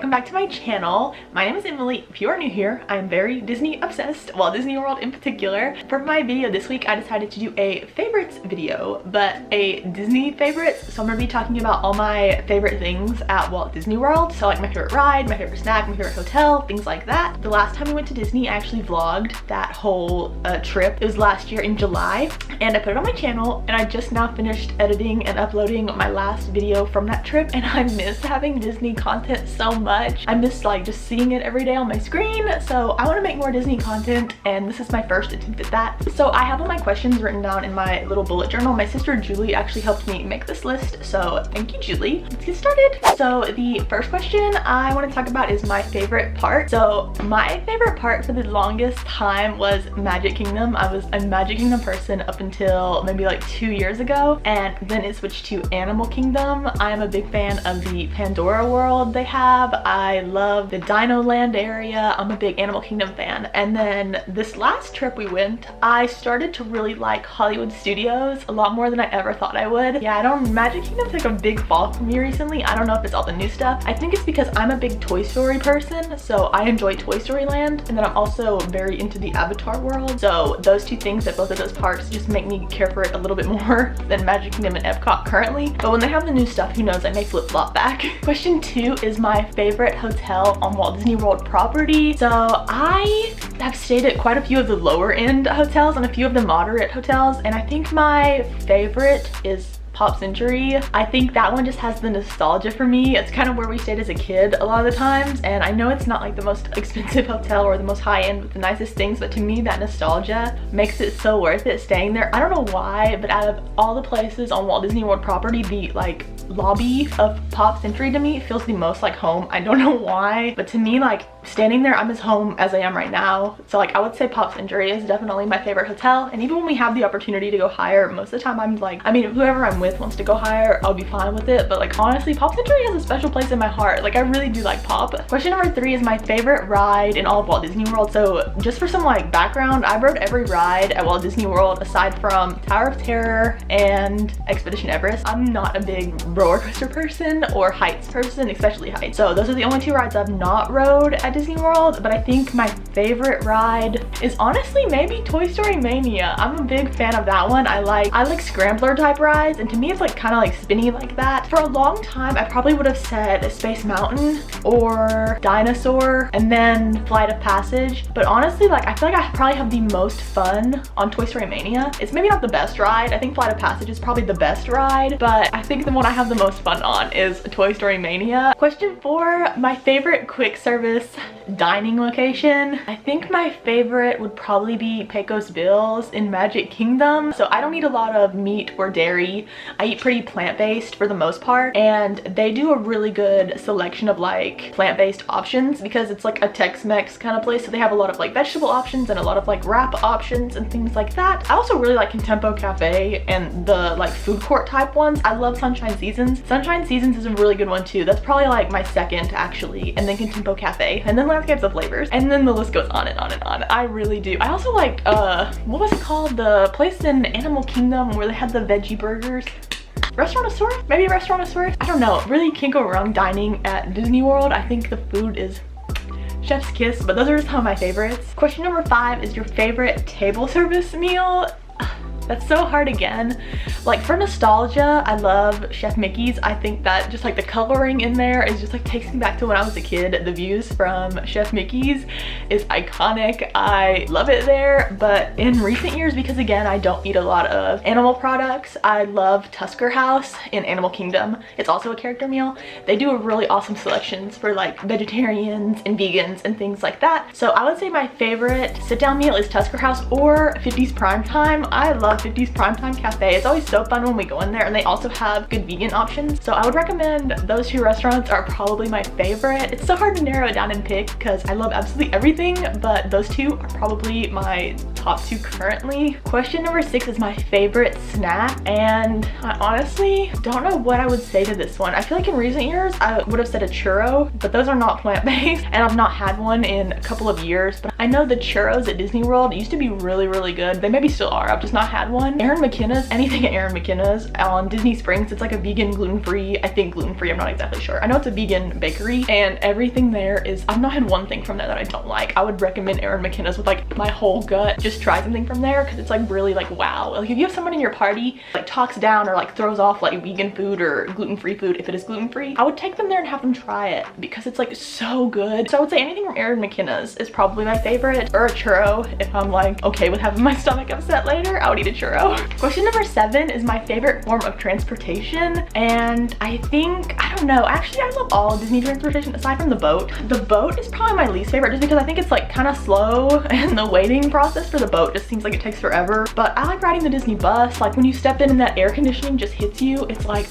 welcome back to my channel. My name is Emily. If you are new here, I am very Disney obsessed, well, Disney World in particular. For my video this week, I decided to do a favorites video, but a Disney favorites. So I'm gonna be talking about all my favorite things at Walt Disney World. So like my favorite ride, my favorite snack, my favorite hotel, things like that. The last time we went to Disney, I actually vlogged that whole trip. It was last year in July, and I put it on my channel, and I just now finished editing and uploading my last video from that trip, and I miss having Disney content so much. I miss like just seeing it every day on my screen, so I want to make more Disney content, and this is my first attempt at that. So I have all my questions written down in my little bullet journal. My sister Julie actually helped me make this list, so thank you, Julie. Let's get started. So the first question I want to talk about is my favorite part. So my favorite part for the longest time was Magic Kingdom. I was a Magic Kingdom person up until maybe like 2 years ago, and then it switched to Animal Kingdom. I am a big fan of the Pandora world they have. I love the Dino Land area. I'm a big Animal Kingdom fan. And then this last trip we went, I started to really like Hollywood Studios a lot more than I ever thought I would. Yeah, Magic Kingdom's like a big fall for me recently. I don't know if it's all the new stuff. I think it's because I'm a big Toy Story person, so I enjoy Toy Story Land, and then I'm also very into the Avatar world. So those two things at both of those parks just make me care for it a little bit more than Magic Kingdom and Epcot currently. But when they have the new stuff, who knows, I may flip-flop back. Question 2 is my favorite hotel on Walt Disney World property. So I have stayed at quite a few of the lower end hotels and a few of the moderate hotels, and I think my favorite is Pop Century. I think that one just has the nostalgia for me. It's kind of where we stayed as a kid a lot of the times, and I know it's not like the most expensive hotel or the most high-end with the nicest things, but to me that nostalgia makes it so worth it staying there. I don't know why, but out of all the places on Walt Disney World property, the like lobby of Pop Century to me feels the most like home. I don't know why, but to me, like, standing there, I'm as home as I am right now. So like I would say Pop Century is definitely my favorite hotel, and even when we have the opportunity to go higher, most of the time I'm like, I mean, whoever I'm with wants to go higher, I'll be fine with it, but like honestly, Pop Century has a special place in my heart. Like I really do like Pop. Question number 3 is my favorite ride in all of Walt Disney World. So just for some like background, I rode every ride at Walt Disney World aside from Tower of Terror and Expedition Everest. I'm not a big roller coaster person or heights person, especially heights. So those are the only 2 rides I've not rode at Disney World, but I think my favorite ride is honestly maybe Toy Story Mania. I'm a big fan of that one. I like scrambler type rides, and to me it's like kind of like spinny like that. For a long time I probably would have said Space Mountain or Dinosaur and then Flight of Passage, but honestly, like I feel like I probably have the most fun on Toy Story Mania. It's maybe not the best ride. I think Flight of Passage is probably the best ride, but I think the one I have the most fun on is Toy Story Mania. Question 4, my favorite quick service dining location. I think my favorite would probably be Pecos Bill's in Magic Kingdom. So I don't eat a lot of meat or dairy. I eat pretty plant-based for the most part, and they do a really good selection of like plant-based options because it's like a Tex-Mex kind of place, so they have a lot of like vegetable options and a lot of like wrap options and things like that. I also really like Contempo Cafe and the like food court type ones. I love Sunshine Seasons. Sunshine Seasons is a really good one too. That's probably like my second actually, and then Contempo Cafe, and then Landscapes of Flavors, and then the list goes on and on and on. I really do. I also like what was it called, the place in Animal Kingdom where they had the veggie burgers? Restaurantosaurus? Maybe Restaurantosaurus? I don't know. Really can't go wrong dining at Disney World. I think the food is chef's kiss, but those are just some of my favorites. Question number 5 is your favorite table service meal. That's so hard again. Like for nostalgia, I love Chef Mickey's. I think that just like the coloring in there is just like takes me back to when I was a kid. The views from Chef Mickey's is iconic. I love it there. But in recent years, because again, I don't eat a lot of animal products, I love Tusker House in Animal Kingdom. It's also a character meal. They do a really awesome selections for like vegetarians and vegans and things like that. So I would say my favorite sit down meal is Tusker House or 50s Primetime. I love 50s Primetime Cafe. It's always so fun when we go in there, and they also have good vegan options. So I would recommend those 2 restaurants are probably my favorite. It's so hard to narrow it down and pick because I love absolutely everything, but those 2 are probably my top 2 currently. Question number 6 is my favorite snack, and I honestly don't know what I would say to this one. I feel like in recent years I would have said a churro, but those are not plant-based, and I've not had one in a couple of years. But I know the churros at Disney World used to be really, really good. They maybe still are. I've just not had had one. Aaron McKenna's, anything at Aaron McKenna's on Disney Springs, it's like a vegan, gluten-free, I think gluten-free, I'm not exactly sure. I know it's a vegan bakery and everything there is, I've not had one thing from there that I don't like. I would recommend Aaron McKenna's with like my whole gut. Just try something from there because it's like really like wow. Like if you have someone in your party like talks down or like throws off like vegan food or gluten-free food, if it is gluten-free, I would take them there and have them try it because it's like so good. So I would say anything from Aaron McKenna's is probably my favorite, or a churro. If I'm like okay with having my stomach upset later, I would eat a churro. Question number 7 is my favorite form of transportation, and I think, I don't know, actually I love all Disney transportation aside from the boat. The boat is probably my least favorite just because I think it's like kind of slow and the waiting process for the boat just seems like it takes forever. But I like riding the Disney bus. Like when you step in and that air conditioning just hits you, it's like,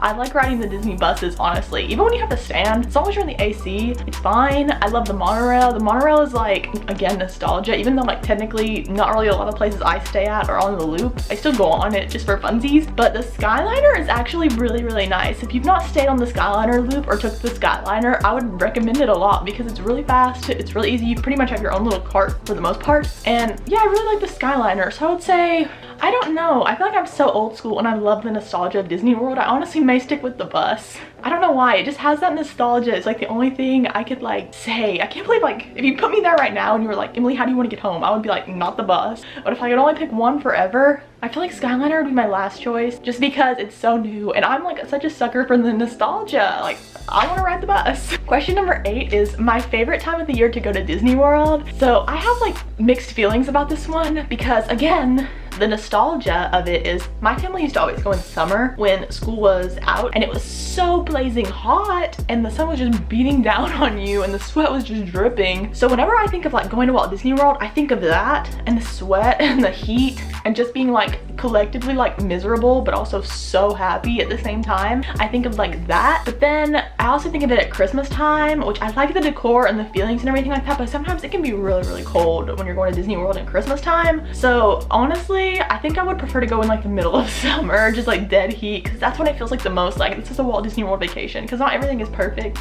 I like riding the Disney buses, honestly. Even when you have to stand, as long as you're in the AC, it's fine. I love the monorail. The monorail is like, again, nostalgia. Even though like technically not really a lot of places I stay at are on the loop, I still go on it just for funsies. But the Skyliner is actually really, really nice. If you've not stayed on the Skyliner loop or took the Skyliner, I would recommend it a lot because it's really fast. It's really easy. You pretty much have your own little cart for the most part. And yeah, I really like the Skyliner. So I would say, I don't know. I feel like I'm so old school and I love the nostalgia of Disney World. I honestly may stick with the bus. I don't know why. It just has that nostalgia. It's like the only thing I could like say. I can't believe like if you put me there right now and you were like, Emily, how do you want to get home? I would be like, not the bus. But if I could only pick one forever, I feel like Skyliner would be my last choice just because it's so new and I'm like such a sucker for the nostalgia. Like I want to ride the bus. Question number 8 is my favorite time of the year to go to Disney World. So I have like mixed feelings about this one because again, the nostalgia of it is my family used to always go in summer when school was out and it was so blazing hot and the sun was just beating down on you and the sweat was just dripping. So whenever I think of like going to Walt Disney World, I think of that and the sweat and the heat and just being like collectively like miserable but also so happy at the same time. I think of like that, but then I also think of it at Christmas time, which I like the decor and the feelings and everything like that, but sometimes it can be really, really cold when you're going to Disney World at Christmas time. So honestly, I think I would prefer to go in like the middle of summer, just like dead heat, because that's when it feels like the most like this is a Walt Disney World vacation, because not everything is perfect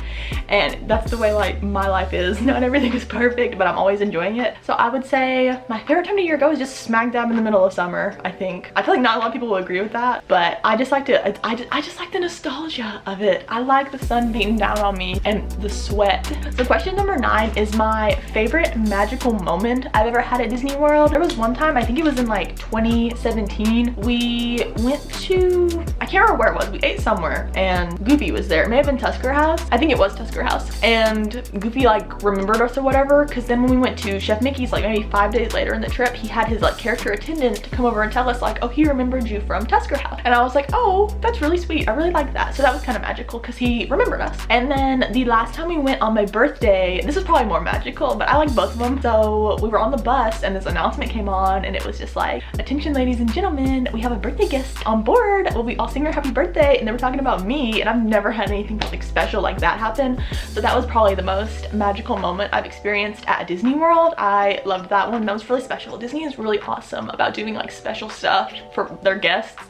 and that's the way like my life is. Not everything is perfect, but I'm always enjoying it. So I would say my favorite time of year to go is just smack dab in the middle of summer. I think I feel like not a lot of people will agree with that, but I just like to I just like the nostalgia of it. I like the sun beating down on me and the sweat. So question number 9 is my favorite magical moment I've ever had at Disney World. There was one time, I think it was in like 2017, we went to, I can't remember where it was, we ate somewhere and Goofy was there. It may have been Tusker House. I think it was Tusker House. And Goofy like remembered us or whatever, because then when we went to Chef Mickey's like maybe 5 days later in the trip, he had his like character attendant to come over and tell us like, oh, he remembered you from Tusker House. And I was like, oh, that's really sweet. I really like that. So that was kind of magical because he remembered us. And then the last time we went on my birthday, this is probably more magical, but I like both of them. So we were on the bus and this announcement came on and it was just like, attention ladies and gentlemen, we have a birthday guest on board. We'll be all singing her happy birthday. And they were talking about me and I've never had anything like special like that happen. So that was probably the most magical moment I've experienced at Disney World. I loved that one. That was really special. Disney is really awesome about doing like special stuff for their guests.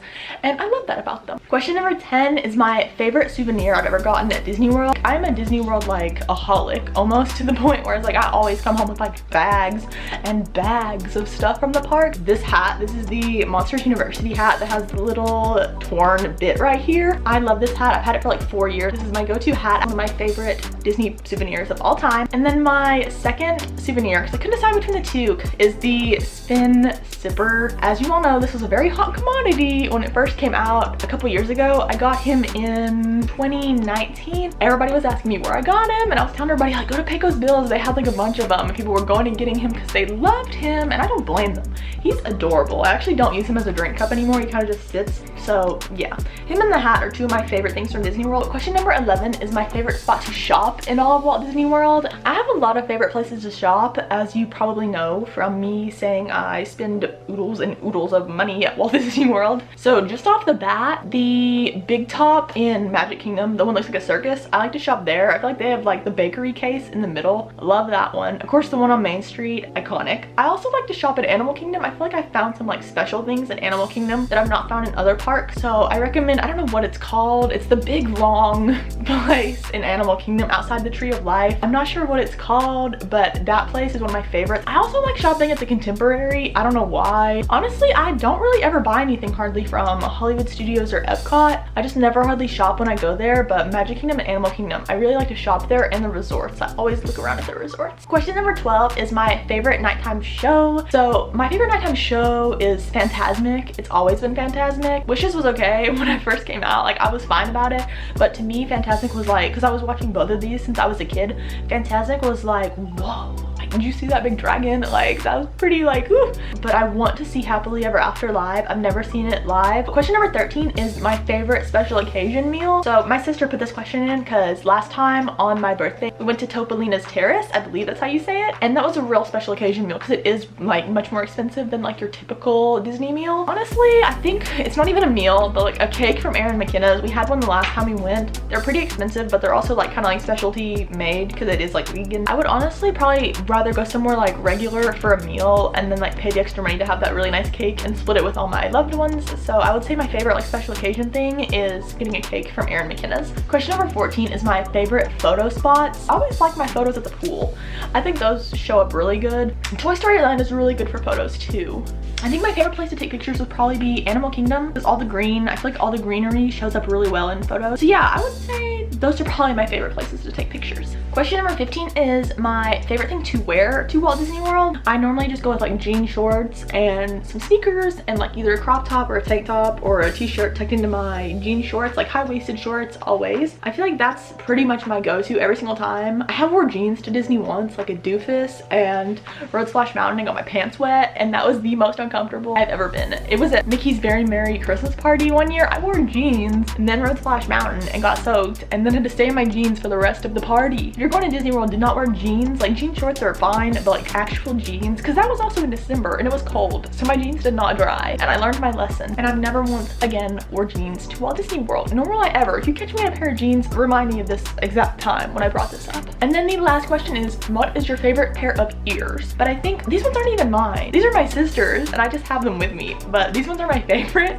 And I love that about them. Question number 10 is my favorite souvenir I've ever gotten at Disney World. I'm a Disney World like aholic, almost to the point where it's like I always come home with like bags and bags of stuff from the park. This hat, this is the Monsters University hat that has the little torn bit right here. I love this hat. I've had it for like 4 years. This is my go-to hat. One of my favorite Disney souvenirs of all time. And then my second souvenir, because I couldn't decide between the two, is the Spin Sipper. As you all know, this was a very hot commodity when it first came out a couple years ago. I got him in 2019. Everybody was asking me where I got him and I was telling everybody like, go to Pecos Bills. They had like a bunch of them and people were going and getting him because they loved him, and I don't blame them. He's adorable. I actually don't use him as a drink cup anymore. He kind of just sits. So yeah, him and the hat are two of my favorite things from Disney World. Question number 11 is my favorite spot to shop in all of Walt Disney World. I have a lot of favorite places to shop, as you probably know from me saying I spend oodles and oodles of money at Walt Disney World. So just off the bat, the Big Top in Magic Kingdom, the one that looks like a circus, I like to shop there. I feel like they have like the bakery case in the middle. I love that one. Of course, the one on Main Street, iconic. I also like to shop at Animal Kingdom. I feel like I found some like special things in Animal Kingdom that I've not found in other parks. So I I recommend, I don't know what it's called. It's the big long place in Animal Kingdom outside the Tree of Life. I'm not sure what it's called, but that place is one of my favorites. I also like shopping at the Contemporary. I don't know why. Honestly, I don't really ever buy anything hardly from Hollywood Studios or Epcot. I just never hardly shop when I go there, but Magic Kingdom and Animal Kingdom, I really like to shop there, and the resorts. I always look around at the resorts. Question number 12 is my favorite nighttime show. So my favorite nighttime show is Fantasmic. It's always been Fantasmic. Wishes was okay when I first came out. Like, I was fine about it, but to me Fantasmic was like, because I was watching both of these since I was a kid, Fantasmic was like, whoa, like, did you see that big dragon? Like, that was pretty like, whew. But I want to see Happily Ever After live. I've never seen it live. Question number 13 is my favorite special occasion meal. So my sister put this question in because last time on my birthday we went to Topolino's Terrace, I believe that's how you say it, and that was a real special occasion meal because it is like much more expensive than like your typical Disney meal. Honestly, I think it's not even a meal, but like a cake from Erin McKenna's. We had one the last time we went. They're pretty expensive, but they're also like kind of like specialty made because it is like vegan. I would honestly probably rather go somewhere like regular for a meal and then like pay the extra money to have that really nice cake and split it with all my loved ones. So I would say my favorite like special occasion thing is getting a cake from Erin McKenna's. Question number 14 is my favorite photo spots. I always like my photos at the pool. I think those show up really good. Toy Story Land is really good for photos too. I think my favorite place to take pictures would probably be Animal Kingdom because all the green, I feel like all the greenery shows up really well in photos. So yeah, I would say those are probably my favorite places to take pictures. Question number 15 is my favorite thing to wear to Walt Disney World. I normally just go with like jean shorts and some sneakers and like either a crop top or a tank top or a t-shirt tucked into my jean shorts, like high-waisted shorts always. I feel like that's pretty much my go-to every single time. I have wore jeans to Disney once, like a doofus, and rode Splash Mountain and got my pants wet, and that was the most uncomfortable I've ever been. It was at Mickey's Very Merry Christmas Party one year. I wore jeans and then rode Splash Mountain and got soaked and then had to stay in my jeans for the rest of the party. If you're going to Disney World, do not wear jeans. Like, jean shorts are fine, but like actual jeans, because that was also in December and it was cold, so my jeans did not dry, and I learned my lesson, and I've never once again wore jeans to Walt Disney World, nor will I ever. If you catch me in a pair of jeans, remind me of this exact time when I brought this up. And then the last question is, what is your favorite pair of ears? But I think these ones aren't even mine. These are my sister's and I just have them with me, but these ones are my favorite.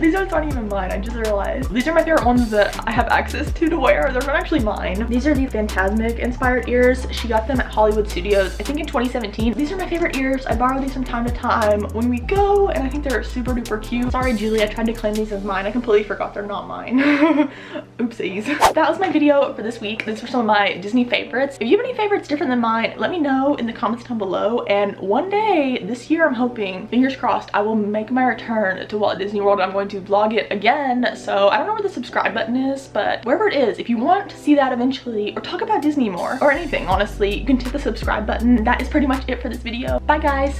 These ones aren't even mine, I just realized. These are my favorite ones that I have access to wear. They're not actually mine. These are the Fantasmic inspired ears. She got them at Hollywood Studios, I think in 2017. These are my favorite ears. I borrow these from time to time when we go, and I think they're super duper cute. Sorry, Julie, I tried to claim these as mine. I completely forgot they're not mine. Oopsies. That was my video for this week. These were some of my Disney favorites. If you have any favorites different than mine, let me know in the comments down below, and one day this year, I'm hoping, fingers crossed, I will make my return to Walt Disney World. I'm going to vlog it again, so I don't know where the subscribe button is, but wherever it is, if you want to see that eventually or talk about Disney more or anything, honestly, you can hit the subscribe button. That is pretty much it for this video. Bye guys.